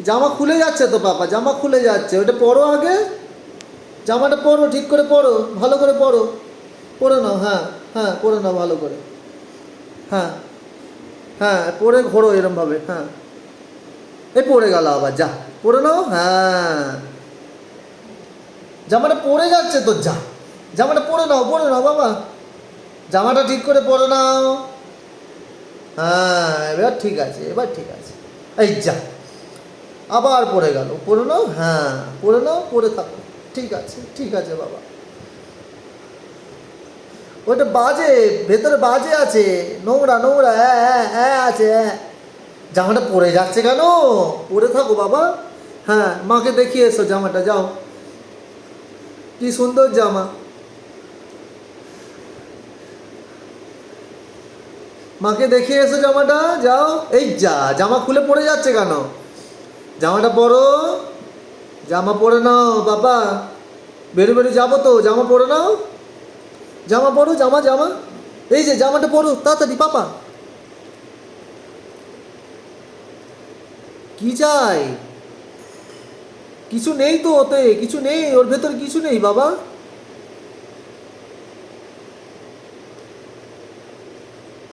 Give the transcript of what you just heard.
জামা খুলে যাচ্ছে তো পাপা, জামা খুলে যাচ্ছে, ওটা পরো আগে, জামাটা পরো, ঠিক করে পরো, ভালো করে পরো, পরে নাও, হ্যাঁ হ্যাঁ পরে নাও ভালো করে, হ্যাঁ হ্যাঁ পরে ঘোরো এরমভাবে, হ্যাঁ এই পড়ে গেল আবার, যা পরে নাও, হ্যাঁ জামাটা পরে যাচ্ছে তো, যা জামাটা পরে নাও বাবা, জামাটা ঠিক করে পরে নাও, হ্যাঁ এবার ঠিক আছে, এবার ঠিক আছে, এই যা আবার পড়ে গেল, পরে নাও, হ্যাঁ পরে নাও, পরে থাকো, ঠিক আছে বাবা, ওইটা বাজে, ভেতরে বাজে আছে, নোংরা নোংরা, হ্যাঁ হ্যাঁ হ্যাঁ আছে, হ্যাঁ জামাটা পরে যাচ্ছে কেন, পরে থাকো বাবা, হ্যাঁ মাকে দেখিয়ে এসো জামাটা, যাও, কি সুন্দর জামা, মাকে দেখিয়ে এসো জামাটা, যাও, এই যা জামা খুলে পড়ে যাচ্ছে কেন, জামাটা পরো, জামা পরে নাও বাবা, বেরো বেরো যাবো তো, জামা পরে নাও, জামা পরো, জামা জামা, এই যে জামাটা পরো তাড়াতাড়ি পাপা, কি চাই, কিছু নেই তো ওতে, কিছু নেই ওর ভেতরে, কিছু নেই বাবা।